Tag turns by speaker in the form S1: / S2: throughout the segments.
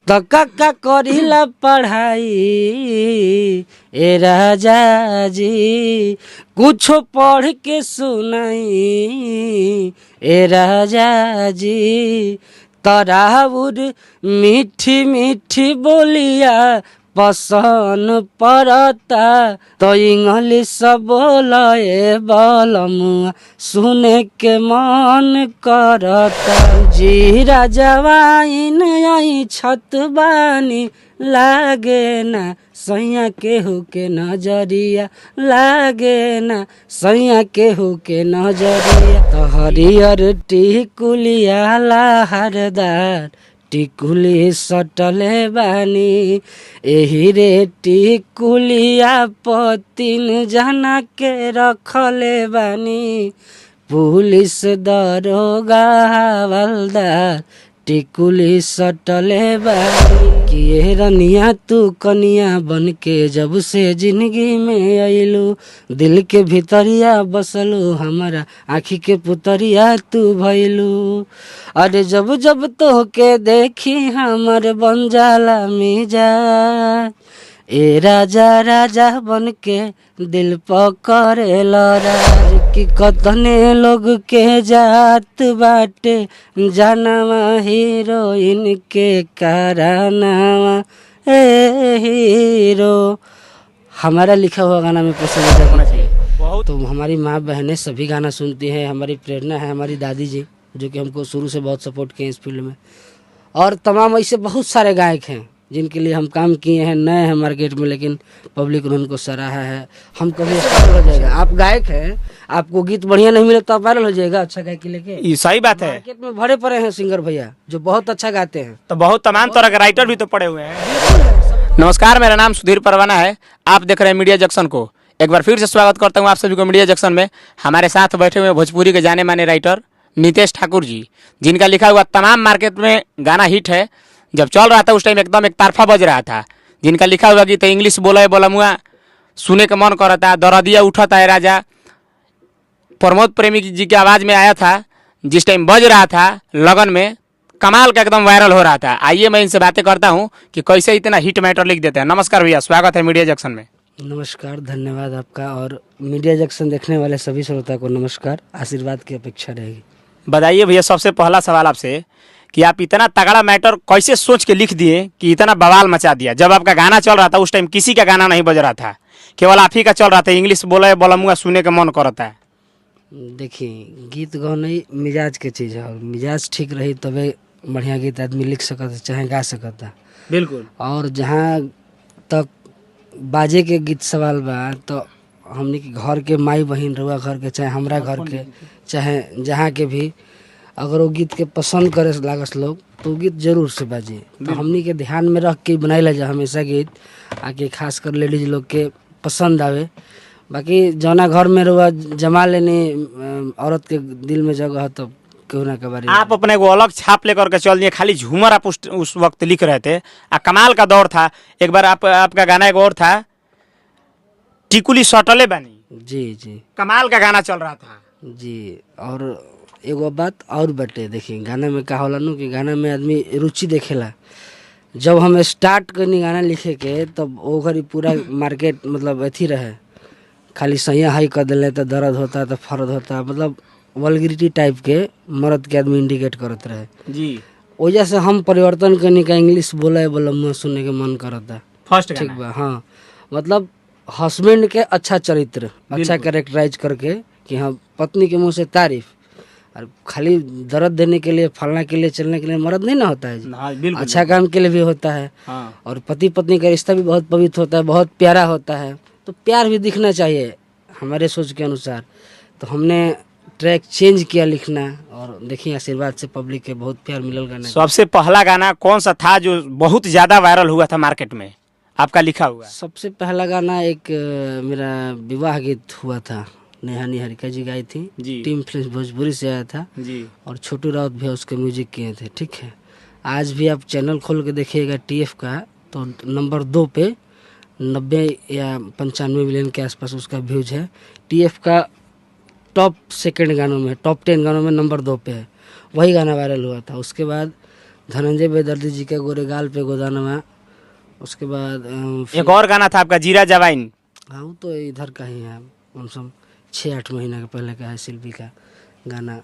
S1: तो का करिला पढ़ाई ए राजा जी, कुछ पढ़ के सुनाई ए राजा जी, तराउर मीठी मीठी बोलिया पसन पड़ता, तो इंग्लिश बोले बलमुआ सुने के मन करता। जी राजवाइन आई छत बानी लागे ना सैया केहू के नजरिया, लागे ना सैया केहू के नजरिया। तो हरियर टिकुलिया लहरदार टिकुली सटले बानी, एही रे टिकुलिया तीन जना के रखले बानी, पुलिस दरोगा हवलदार टिकुली सटले बानी। किए रनिया तू कनिया बन के जब से जिंदगी में अइलू, दिल के भीतरिया बसलू हमारा आँखी के पुतरिया तू भइलू। अरे जब जब तो के देखी हमर बन जाला मिजाज, ए राजा राजा बन के दिल पकड़ेला राज। कि कतने लोग के जात बाटे जानवा हीरोइन के कारनामा, ए हीरो। हमारा लिखा हुआ गाना में पसंद होना चाहिए बहुत। तो हमारी माँ बहनें सभी गाना सुनती हैं, हमारी प्रेरणा है हमारी दादी जी, जो कि हमको शुरू से बहुत सपोर्ट किए इस फील्ड में। और तमाम ऐसे बहुत सारे गायक हैं जिनके लिए हम काम किए हैं, नए हैं मार्केट में, लेकिन पब्लिक ने उनको सराहा है। हम कभी वायरल हो जाएगा। आप गायक हैं, आपको गीत बढ़िया नहीं मिले तो आप वायरल हो जाएगा अच्छा गायकी लेके।
S2: ये सही बात है।
S1: मार्केट में भरे पड़े हैं सिंगर भैया जो बहुत अच्छा गाते हैं,
S2: तो बहुत तमाम तरह के राइटर भी तो पड़े हुए हैं। नमस्कार, मेरा नाम सुधीर परवाना है, आप देख रहे हैं मीडिया जंक्शन को। एक बार फिर से स्वागत करता हूँ आप सभी को मीडिया जंक्शन में। हमारे साथ बैठे हुए भोजपुरी के जाने माने राइटर नितेश ठाकुर जी, जिनका लिखा हुआ तमाम मार्केट में गाना हिट है। जब चल रहा था उस टाइम एकदम एक तारफा बज रहा था। जिनका लिखा हुआ गीत इंग्लिश बोले बलमुआ सुने के मन करता, दरदिया उठता है राजा, प्रमोद प्रेमी जी की आवाज़ में आया था। जिस टाइम बज रहा था लगन में, कमाल का एकदम वायरल हो रहा था। आइए मैं इनसे बातें करता हूँ कि कैसे इतना हिट मैटर लिख देते हैं। नमस्कार भैया, स्वागत है मीडिया जंक्शन में।
S1: नमस्कार, धन्यवाद आपका, और मीडिया जंक्शन देखने वाले सभी श्रोता को नमस्कार, आशीर्वाद की अपेक्षा रहेगी।
S2: बताइए भैया, सबसे पहला सवाल आपसे कि आप इतना तगड़ा मैटर कैसे सोच के लिख दिए कि इतना बवाल मचा दिया। जब आपका गाना चल रहा था उस टाइम किसी का गाना नहीं बज रहा था, केवल आप ही का चल रहा था, इंग्लिश बोले बलमुआ सुने के मन करता है।
S1: देखिए, गीत गौने मिजाज के चीज़ है, और मिजाज ठीक रही तबे बढ़िया गीत आदमी लिख सकता है, चाहे गा सकता है।
S2: बिल्कुल।
S1: और जहाँ तक बाजे के गीत सवाल बा, तो हमने के घर के माई बहन रुआ घर के, चाहे हमरा घर के, चाहे जहाँ के भी, अगर वो गीत के पसंद करे लागस लोग तो गीत जरूर से बाजे। तो हमनी के ध्यान में रख के बनाइला जा हमेशा गीत, आके खास कर लेडीज लोग के पसंद आवे। बाकी जौना घर में रुआ जमा लेने औरत के दिल में जगह है, तो क्यों ना के बारे
S2: आप अपने को अलग छाप लेकर के चल दिए। खाली झूमर आप उस वक्त लिख रहे थे, कमाल का दौर था। एक बार आपका गाना एक और था, टिकुली सटले बानी।
S1: जी जी,
S2: कमाल का गाना चल रहा था
S1: जी। और एगो बात और बटे, देखिए गाना में का होला नु कि गाना में आदमी रुचि देखेला। जब हम स्टार्ट करनी गाना लिखे के, तब वो घड़ी पूरा मार्केट मतलब अथी रहे, खाली सैया हाई कर दिले तो दर्द होता, तो फर्द होता, मतलब वल्गरिटी टाइप के मर्द के आदमी इंडिकेट करत रहे
S2: जी।
S1: वजह से हम परिवर्तन करने का, इंग्लिश बोले मुँह सुनने के मन करता।
S2: फर्स्ट
S1: ठीक बा, हाँ, मतलब हस्बैंड के अच्छा चरित्र, अच्छा कैरेक्टराइज करके कि हाँ पत्नी के मुंह से तारीफ, और खाली दर्द देने के लिए, फलना के लिए, चलने के लिए मर्द नहीं ना होता है जी। अच्छा काम के लिए भी होता है।
S2: हाँ।
S1: और पति पत्नी का रिश्ता भी बहुत पवित्र होता है, बहुत प्यारा होता है, तो प्यार भी दिखना चाहिए हमारे सोच के अनुसार। तो हमने ट्रैक चेंज किया लिखना, और देखिए आशीर्वाद से पब्लिक के बहुत प्यार मिलल गाना।
S2: सबसे पहला गाना कौन सा था जो बहुत ज्यादा वायरल हुआ था मार्केट में, आपका लिखा हुआ?
S1: सबसे पहला गाना एक मेरा विवाह गीत हुआ था, नेहा निहारिका जी गाई थी जी। टीम फिल्म भोजपुरी से आया था जी। और छोटू राउत भी उसके म्यूजिक किए थे। ठीक है, आज भी आप चैनल खोल के देखिएगा टीएफ का, तो नंबर 2 पे 90 या 95 मिलियन के आसपास उसका व्यूज है। टीएफ का टॉप 2 गानों में, टॉप 10 गानों में नंबर 2 पे है, वही गाना वायरल हुआ था। उसके बाद धनंजय बेदर्दी जी का गोरेगाल पे गोदानमा। उसके बाद
S2: एक और गाना था आपका जीरा जवाइन।
S1: हाँ वो तो इधर का ही है, कम से कम 6-8 महीना के पहले का है शिल्पी का गाना,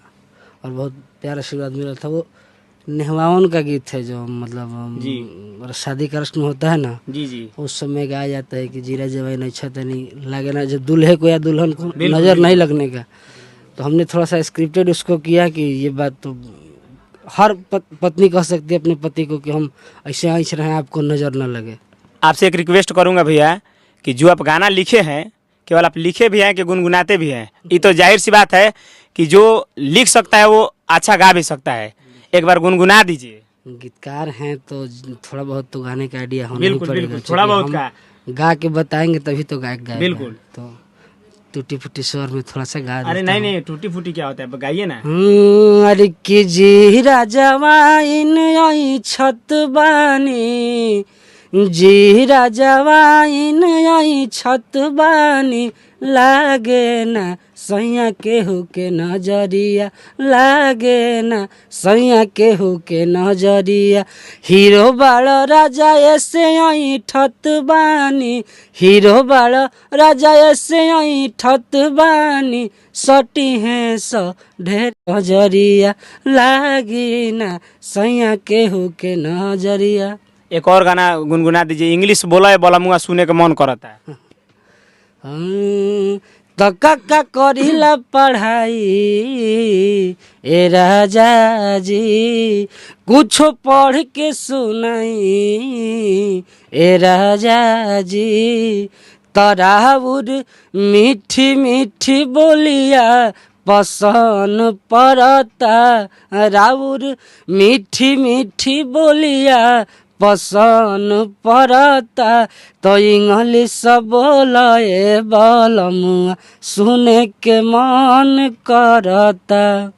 S1: और बहुत प्यारा आशीर्वाद मिला था। वो नेहवावन का गीत है जो मतलब शादी का रस्म होता है ना,
S2: जी जी,
S1: उस समय गाया जाता है कि जीरा जवाइन अच्छा तो नहीं लगे ना, जब दूल्हे को या दुल्हन को नज़र नहीं लगने का। तो हमने थोड़ा सा स्क्रिप्टेड उसको किया कि ये बात तो हर पत्नी कह सकती है अपने पति को कि हम ऐसे आँच रहे हैं, आपको नज़र न लगे।
S2: आपसे एक रिक्वेस्ट करूंगा भैया कि जो आप गाना लिखे हैं, केवल आप लिखे भी हैं कि गुनगुनाते भी हैं, ये तो जाहिर सी बात है कि जो लिख सकता है वो अच्छा गा भी सकता है। एक बार गुनगुना दीजिए।
S1: गीतकार हैं तो थोड़ा बहुत तो गाने का आइडिया होना ही
S2: बिल्कुल
S1: पड़ेगा,
S2: बिल्कुल, थोड़ा बहुत
S1: हम
S2: का
S1: गा के बताएंगे तभी तो गायक गाएगा।
S2: बिल्कुल।
S1: तो टूटी फूटी स्वर में थोड़ा सा गा
S2: अरे
S1: देता
S2: नहीं
S1: हूँ।
S2: नहीं, टूटी फूटी क्या होता है, गाइए ना।
S1: अरे कि जीरा जवाइन आई छत बानी, जीरा जवाइन आई छत बानी, लागे ना सैया केहू के नजरिया, लागे ना सैया केहू के नजरिया, हीरो बाड़ा राजा ऐसे आई ठत बानी, हीरो बाड़ा राजा ऐसे आई ठत बानी, सटी हैं सो ढेर नजरिया, लागी ना सैया केहू के नजरिया।
S2: एक और गाना गुनगुना दीजिए। इंग्लिश बोला है बोला मुआ सुने का मन करता है।
S1: तो का करिला पढ़ाई ए राजा जी, कुछ पढ़ के सुनाई ए राजा जी, तराउर मीठी मीठी बोलिया पसन पड़ता, राउर मीठी मीठी बोलिया पसन पड़ता, तो इंग्लिश बोले बलमुआ सुने के मन करता।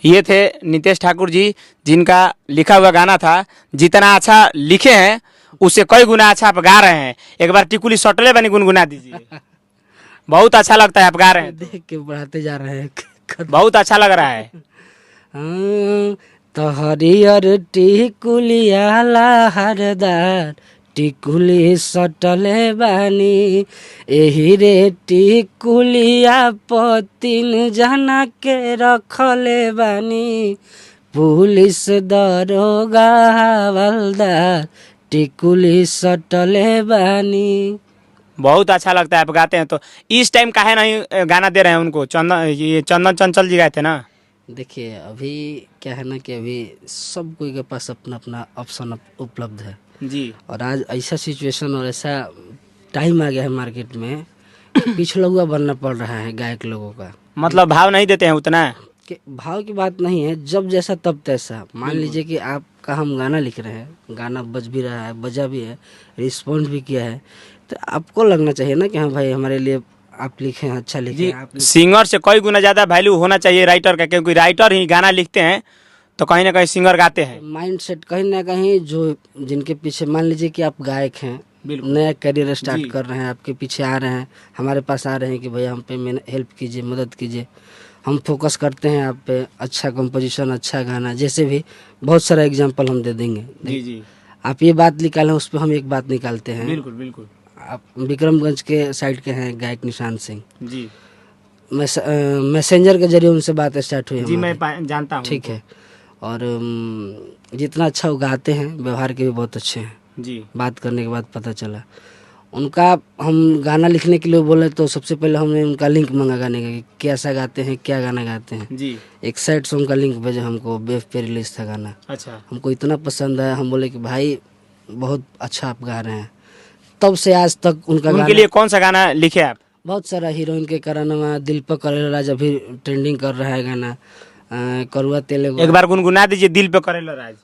S2: ये थे नितेश ठाकुर जी, जिनका लिखा हुआ गाना था। जितना अच्छा लिखे हैं उससे कई गुना अच्छा आप गा रहे हैं। एक बार टिकुली सटले बनी गुनगुना दीजिए। बहुत अच्छा लगता है आप गा रहे हैं।
S1: देख के बढ़ाते जा रहे हैं,
S2: बहुत अच्छा लग रहा है।
S1: तो हरियर टिकुलिया लहरदार टिकुली सटले बानी, एही रे टिकुलिया पतिन जना के रखले बानी, पुलिस दरोगा हवलदार टिकुली सटले बानी।
S2: बहुत अच्छा लगता है आप गाते हैं। तो इस टाइम काहे नहीं गाना दे रहे हैं उनको? चंदन चंचल जी गाए थे ना।
S1: देखिए अभी क्या है ना कि अभी सब कोई के पास अपना अपना ऑप्शन उपलब्ध है
S2: जी,
S1: और आज ऐसा सिचुएशन और ऐसा टाइम आ गया है मार्केट में कि पिछड़ा हुआ बनना पड़ रहा है गायक लोगों का।
S2: मतलब भाव नहीं देते हैं उतना।
S1: कि भाव की बात नहीं है, जब जैसा तब तैसा। मान लीजिए कि आपका हम गाना लिख रहे हैं, गाना बज भी रहा है, बजा भी है, रिस्पॉन्ड भी किया है, तो आपको लगना चाहिए ना कि हाँ भाई हमारे लिए आप लिखे हैं, अच्छा लिखे हैं। आप
S2: सिंगर से कई गुना ज्यादा वैल्यू होना चाहिए राइटर का, क्योंकि राइटर ही गाना लिखते हैं तो कहीं ना कहीं सिंगर गाते हैं।
S1: माइंड सेट कहीं ना कहीं जो जिनके पीछे, मान लीजिए कि आप गायक हैं, नया करियर स्टार्ट कर रहे हैं, आपके पीछे आ रहे हैं, हमारे पास आ रहे हैं कि भैया हम पे हेल्प कीजिए, मदद कीजिए, हम फोकस करते हैं आप पे, अच्छा कंपोजिशन, अच्छा गाना, जैसे भी बहुत सारा एग्जांपल हम दे देंगे।
S2: जी जी,
S1: आप ये बात निकालें, उस पर हम एक बात निकालते हैं।
S2: बिल्कुल बिल्कुल।
S1: आप विक्रमगंज के साइड के हैं गायक निशांत सिंह
S2: जी,
S1: मैसेंजर के जरिए उनसे बात स्टार्ट हुई
S2: जी
S1: हमारी।
S2: मैं जानता हूँ।
S1: ठीक है, और जितना अच्छा वो गाते हैं, व्यवहार के भी बहुत अच्छे हैं।
S2: जी,
S1: बात करने के बाद पता चला उनका। हम गाना लिखने के लिए बोले तो सबसे पहले हमने उनका लिंक मांगा गाने का कि कैसा गाते हैं, क्या गाना गाते हैं।
S2: जी,
S1: एक सैड सॉन्ग का लिंक भेजा हमको, वेब पे रिलीज था गाना।
S2: अच्छा,
S1: हमको इतना पसंद आया, हम बोले कि भाई बहुत अच्छा आप गा रहे हैं। तब से आज तक उनका
S2: उनके
S1: गाना,
S2: लिए कौन सा गाना लिखे आप?
S1: बहुत सारा हीरोइन के कराना, दिल पर करेला राज अभी ट्रेंडिंग कर रहा है गाना, करुआ तेलुगु।
S2: एक बार गुनगुना दीजिए, दिल पे करेला राज।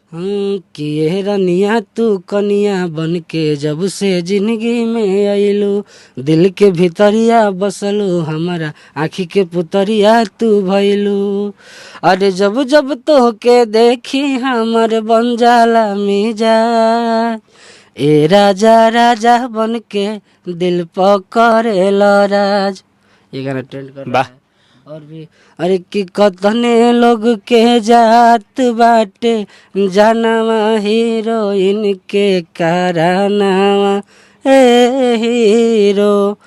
S1: कि ये रनिया तू कनिया बन के जब से जिंदगी में आइलू, दिल के भीतरिया बसलू, हमारा आँखी के पुतरिया तू भइलू, अरे जब जब तो के देखी हमर बन जाला मिजा, ए राजा राजा बन के दिल पर करेला राज। ये गाना ट्रेंड कर रहा है। और भी अरे कि कतने लोग के जात बाटे जानवा हीरोइन के कारनामा ए हीरो।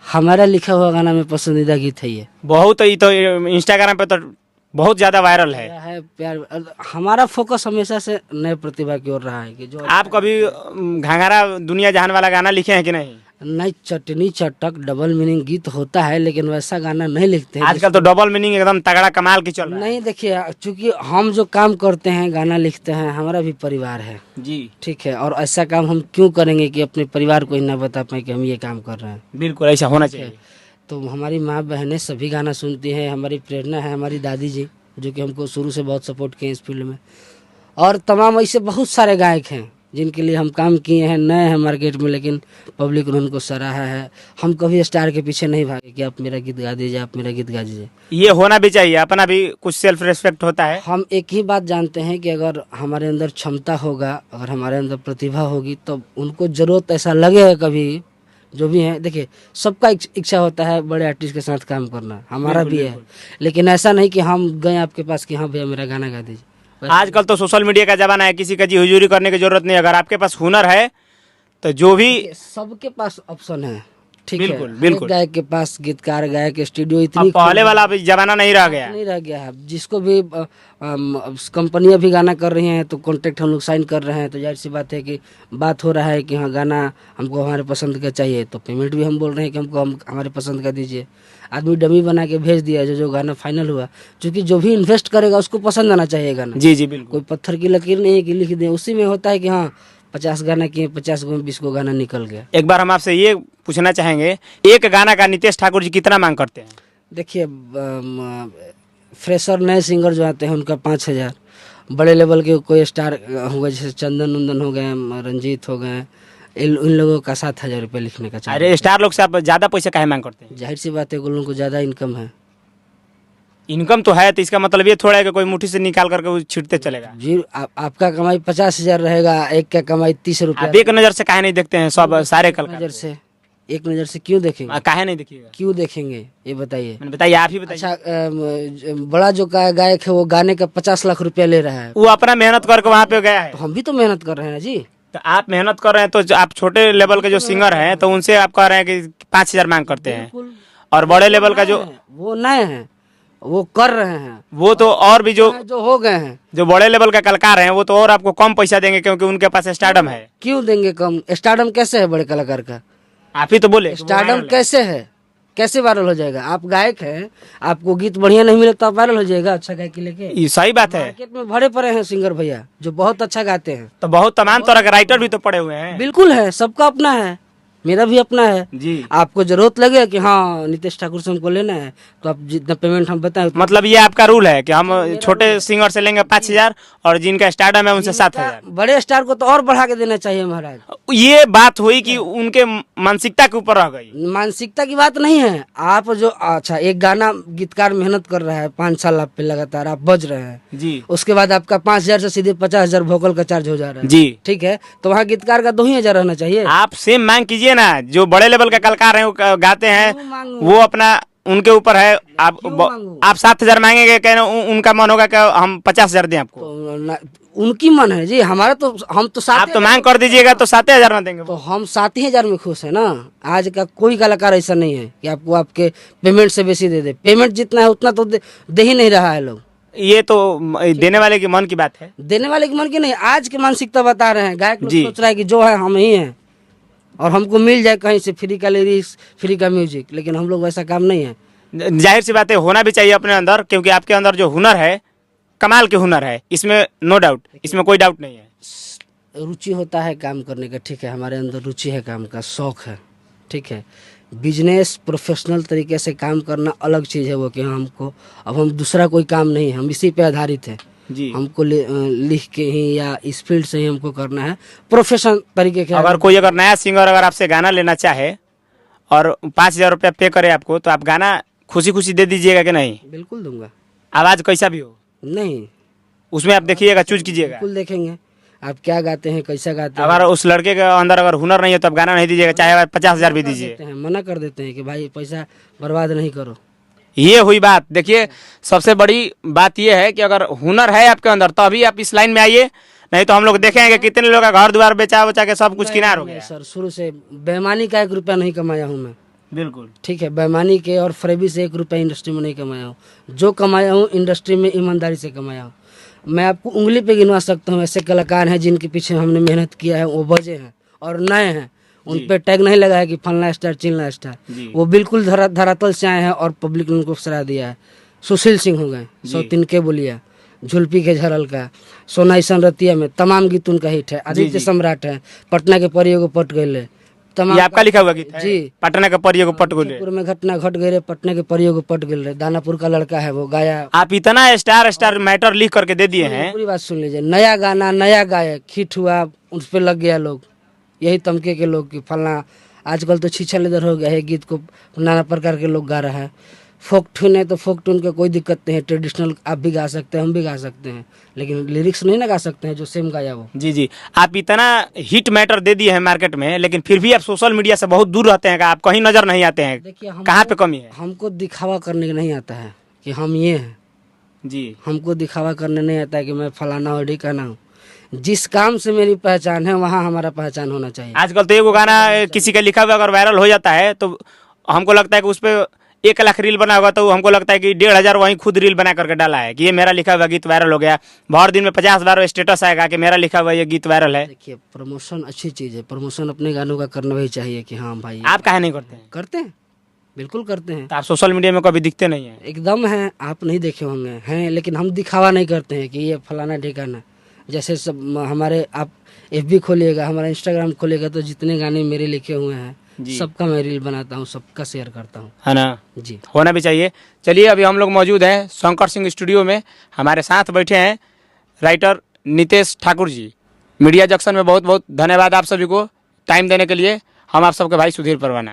S1: हमारा लिखा हुआ गाना में पसंदीदा गीत है ये।
S2: बहुत ही तो इंस्टाग्राम पे तो बहुत ज्यादा वायरल है।
S1: क्या है प्यार। हमारा फोकस हमेशा से नए प्रतिभा की ओर रहा है कि जो
S2: आप कभी घाघरा दुनिया जहान वाला गाना लिखे हैं कि नहीं?
S1: नहीं, चटनी चटक डबल मीनिंग गीत होता है लेकिन वैसा गाना नहीं लिखते हैं।
S2: आजकल तो डबल मीनिंग एकदम तगड़ा कमाल की चल रहा है।
S1: नहीं देखिए, चूंकि हम जो काम करते हैं गाना लिखते हैं, हमारा भी परिवार है
S2: जी
S1: ठीक है, और ऐसा काम हम क्यों करेंगे कि अपने परिवार को ही ना बता पाए कि हम ये काम कर रहे हैं।
S2: बिल्कुल ऐसा होना चाहिए।
S1: तो हमारी माँ बहनें सभी गाना सुनती हैं। हमारी प्रेरणा है हमारी दादी जी, जो कि हमको शुरू से बहुत सपोर्ट किए इस फील्ड में। और तमाम ऐसे बहुत सारे गायक हैं जिनके लिए हम काम किए हैं, नए हैं मार्केट में, लेकिन पब्लिक ने उनको सराहा है। हम कभी स्टार के पीछे नहीं भागे कि आप मेरा गीत गा दीजिए, आप मेरा गीत गा दीजिए।
S2: ये होना भी चाहिए, अपना भी कुछ सेल्फ रेस्पेक्ट होता है।
S1: हम एक ही बात जानते हैं कि अगर हमारे अंदर क्षमता होगा, अगर हमारे अंदर प्रतिभा होगी, तो उनको जरूरत ऐसा लगेगा कभी, जो भी है देखिए सबका इच्छा होता है बड़े आर्टिस्ट के साथ काम करना, हमारा भी है। लेकिन ऐसा नहीं कि हम गए आपके पास कि हाँ भैया मेरा गाना गा दीजिए।
S2: आजकल तो सोशल मीडिया का जमाना है, किसी का जी हुजूरी करने की जरूरत नहीं। अगर आपके पास हुनर है तो जो भी
S1: सबके पास ऑप्शन है ठीक
S2: बिल्कुल,
S1: है।
S2: बिल्कुल।
S1: हर गायक के पास गीतकार गायक स्टूडियो
S2: अब
S1: इतनी
S2: पहले वाला अभी जमाना नहीं रह गया।
S1: नहीं रह गया है। जिसको भी कंपनियां भी गाना कर रही हैं तो कॉन्ट्रैक्ट हम लोग साइन कर रहे हैं, तो जाहिर सी बात है कि बात हो रहा है कि हाँ गाना हमको हमारे पसंद का चाहिए, तो पेमेंट भी हम बोल रहे हैं कि हमको हमारे पसंद का दीजिए। आदमी डमी बना के भेज दिया, जो गाना फाइनल हुआ, क्योंकि जो भी इन्वेस्ट करेगा उसको पसंद आना चाहिए गाना।
S2: जी जी बिल्कुल।
S1: कोई पत्थर की लकीर नहीं है कि लिख दें, उसी में होता है कि हाँ 50 गाना किए, 50 में 20 को गाना निकल गया।
S2: एक बार हम आपसे ये पूछना चाहेंगे, एक गाना का नितेश ठाकुर जी कितना मांग करते हैं?
S1: देखिए फ्रेशर नए सिंगर जो आते हैं उनका 5000, बड़े लेवल के कोई स्टार हो गए जैसे चंदन उंदन हो गए, रंजीत हो गए, इन लोगों का 7000 रुपये लिखने का चाहिए।
S2: अरे स्टार लोग से आप ज्यादा पैसे काहे मांग करते हैं?
S1: जाहिर सी बात है उन लोगों को ज़्यादा इनकम है।
S2: इनकम तो है, तो इसका मतलब ये थोड़ा है कि कोई मुट्ठी से निकाल करके वो छिड़ते चलेगा।
S1: जी आपका कमाई 50,000 रहेगा, एक का कमाई 30
S2: आप
S1: रुपये।
S2: एक नजर से काहे नहीं देखते हैं सब सारे कल
S1: नजर से, एक नज़र से क्यों देखेंगे?
S2: काहे नहीं देखिएगा?
S1: क्यों देखेंगे ये बताइए।
S2: मैंने बताइए, आप ही बताइए।
S1: अच्छा बड़ा जो गायक है वो गाने का 50 लाख रुपया ले रहा है,
S2: वो अपना मेहनत करके वहाँ पे गया है,
S1: तो हम भी तो मेहनत कर रहे हैं ना जी।
S2: तो आप मेहनत कर रहे हैं, तो आप छोटे लेवल के जो सिंगर हैं तो उनसे आप कह रहे हैं कि 5000 मांग करते हैं,
S1: बिल्कुल।
S2: और बड़े लेवल का जो
S1: वो नए हैं वो कर रहे हैं,
S2: वो तो और भी जो
S1: हो गए हैं।
S2: जो बड़े लेवल का कलाकार हैं वो तो और आपको कम पैसा देंगे, क्योंकि उनके पास स्टारडम है।
S1: क्यों देंगे कम? स्टारडम कैसे है बड़े कलाकार का?
S2: आप ही तो बोले
S1: स्टारडम कैसे है, कैसे वायरल हो जाएगा? आप गायक हैं, आपको गीत बढ़िया नहीं मिले तो आप वायरल हो जाएगा अच्छा गायक लेके?
S2: ये सही बात है।
S1: मार्केट में भरे पड़े हैं सिंगर भैया जो बहुत अच्छा गाते हैं।
S2: तो बहुत तमाम तरह के राइटर भी तो पड़े हुए हैं।
S1: बिल्कुल है, सबका अपना है, मेरा भी अपना है
S2: जी।
S1: आपको जरूरत लगे कि हाँ नितेश ठाकुर से हमको लेना है तो आप जितना पेमेंट हम बताएं
S2: मतलब ये आपका रूल है कि हम छोटे सिंगर से लेंगे 5000 और जिनका स्टारडम है उनसे 7000।
S1: बड़े स्टार को तो और बढ़ा के देना चाहिए महाराज।
S2: ये बात हुई कि उनके मानसिकता के ऊपर रह गई।
S1: मानसिकता की बात नहीं है। आप जो अच्छा एक गाना गीतकार मेहनत कर रहा है 5 साल आप पे लगातार आप बज रहे हैं
S2: जी,
S1: उसके बाद आपका 5000 से सीधे 50,000 वोकल का चार्ज हो जा रहा है
S2: जी
S1: ठीक है, तो वहाँ गीतकार का 2000 रहना चाहिए।
S2: आप सेम मांग कीजिए ना, जो बड़े लेवल के कलाकार हैं वो गाते हैं,
S1: क्यों मांगूं?
S2: वो अपना उनके ऊपर है।
S1: क्यों मांगूं?
S2: आप 7000 मांगेंगे, कहना उनका मन होगा कि हम 50,000 दें आपको।
S1: उनकी मन है जी, हमारा तो हम तो
S2: आप तो मांग कर दीजिएगा तो 7000 में देंगे।
S1: तो हम 7,000 में खुश है ना। आज का कोई कलाकार ऐसा नहीं है कि आपको आपके पेमेंट से बेसी दे दे। पेमेंट जितना है उतना तो दे ही नहीं रहा है लोग।
S2: ये तो देने वाले के मन की बात है,
S1: देने वाले के मन की नहीं, आज की मानसिकता बता रहे हैं। गायक लोग
S2: जी।
S1: सोच रहा है कि जो है हम ही हैं और हमको मिल जाए कहीं से फ्री का लिरिक्स फ्री का म्यूजिक, लेकिन हम लोग वैसा काम नहीं है।
S2: जाहिर सी बात है होना भी चाहिए अपने अंदर, क्योंकि आपके अंदर जो हुनर है कमाल के हुनर है, इसमें नो डाउट, इसमें कोई डाउट नहीं है।
S1: रुचि होता है काम करने का ठीक है, हमारे अंदर रुचि है, काम का शौक है ठीक है। बिजनेस प्रोफेशनल तरीके से काम करना अलग चीज़ है वो कि हमको अब हम दूसरा कोई काम नहीं है, हम इसी पे आधारित है
S2: जी।
S1: हमको लिख के ही या इस फील्ड से ही हमको करना है प्रोफेशनल तरीके के।
S2: अगर कोई अगर नया सिंगर अगर आपसे गाना लेना चाहे और 5000 रुपया पे करे आपको, तो आप गाना खुशी खुशी दे दीजिएगा कि नहीं?
S1: बिल्कुल दूंगा,
S2: आवाज कैसा भी हो
S1: नहीं
S2: उसमें आप देखिएगा, चूज कीजिएगा।
S1: बिल्कुल देखेंगे आप क्या गाते हैं कैसा गाते हैं।
S2: अगर उस लड़के के अंदर अगर हुनर नहीं है तो आप गाना नहीं दीजिएगा, चाहे 50,000 भी दीजिए।
S1: मना कर देते हैं कि भाई पैसा बर्बाद नहीं करो।
S2: ये हुई बात। देखिए सबसे बड़ी बात ये है कि अगर हुनर है आपके अंदर तो अभी आप इस लाइन में आइए, नहीं तो हम लोग देखेंगे कि कितने लोग का घर द्वार बेचा बचा के सब कुछ किनार हो
S1: नहीं
S2: गया।
S1: सर, शुरू से बेईमानी का 1 रुपया नहीं कमाया हूँ मैं।
S2: बिल्कुल।
S1: ठीक है, बेईमानी के और फरेबी से 1 रुपया इंडस्ट्री में नहीं कमाया हूँ। जो कमाया हूँ इंडस्ट्री में ईमानदारी से कमाया हूँ। मैं आपको उंगली पे गिनवा सकता हूँ ऐसे कलाकार हैं जिनके पीछे हमने मेहनत किया है, वो बजे हैं और नए हैं, उन पे टैग नहीं लगा है कि फलना स्टार चिलना स्टार। वो बिल्कुल धरातल से आए हैं और पब्लिक ने उनको सराह दिया है। सुशील सिंह हो गए, सौतीन के बोलिया, झुलपी के झरल का, सोना ईसन रतिया में तमाम गीत उनका हिट है। आदित्य सम्राट है, पटना के परियों को पट गए तमाम।
S2: ये आपका लिखा हुआ गीत है?
S1: जी।
S2: पटना के परियों को पट गए।
S1: में घटना घट गए रे, पटना के परियों को पट गए। दानापुर का लड़का है वो गाया।
S2: आप इतना स्टार मैटर लिख करके दे दिए हैं।
S1: पूरी बात सुन लीजिए, नया गाना नया गायक हिट हुआ, उस पर लग गया लोग, यही तमके के लोग की फलना। आजकल तो छीछा लेदर हो गया है, गीत को नाना प्रकार के लोग गा रहा है। फोक ट्यून है तो फोक ट्यून का कोई दिक्कत नहीं है, ट्रेडिशनल आप भी गा सकते हैं, हम भी गा सकते हैं, लेकिन लिरिक्स नहीं ना गा सकते हैं जो सेम गाया वो।
S2: जी जी, आप इतना हिट मैटर दे दिए हैं मार्केट में, लेकिन फिर भी आप सोशल मीडिया से बहुत दूर रहते हैं, आप कहीं नजर नहीं आते हैं।
S1: देखिए
S2: कहाँ पे कमी है?
S1: हमको दिखावा करने का नहीं आता है कि हम ये हैं
S2: जी।
S1: हमको दिखावा करने नहीं आता है कि मैं फलाना और ढिकाना हूँ। जिस काम से मेरी पहचान है वहाँ हमारा पहचान होना चाहिए।
S2: आजकल तो एगो गाना किसी का लिखा हुआ अगर वायरल हो जाता है तो हमको लगता है कि उस पर 1 लाख रील बना होगा, तो हमको लगता है कि 1,500 वहीं खुद रील बना करके डाला है कि ये मेरा लिखा हुआ गीत वायरल हो गया। भर दिन में 50 बार स्टेटस आएगा कि मेरा लिखा हुआ ये गीत वायरल है।
S1: देखिए प्रमोशन अच्छी चीज़ है, प्रमोशन अपने गानों का करना भी चाहिए कि हाँ भाई।
S2: आप काहे नहीं करते हैं?
S1: करते हैं, बिल्कुल करते हैं।
S2: तो आप सोशल मीडिया में कभी दिखते नहीं है।
S1: एकदम है, आप नहीं देखे होंगे हैं, लेकिन हम दिखावा नहीं करते हैं कि ये फलाना ठिकाना। जैसे सब हमारे आप FB खोलिएगा, हमारा इंस्टाग्राम खोलिएगा तो जितने गाने मेरे लिखे हुए हैं सबका मैं रील बनाता हूँ, सबका शेयर करता हूँ,
S2: है ना?
S1: जी,
S2: होना भी चाहिए। चलिए अभी हम लोग मौजूद हैं शंकर सिंह स्टूडियो में, हमारे साथ बैठे हैं writer Nitesh Thakur ji. Media junction में बहुत बहुत धन्यवाद आप सभी को टाइम देने के लिए। हम आप सबके भाई सुधीर परवाना।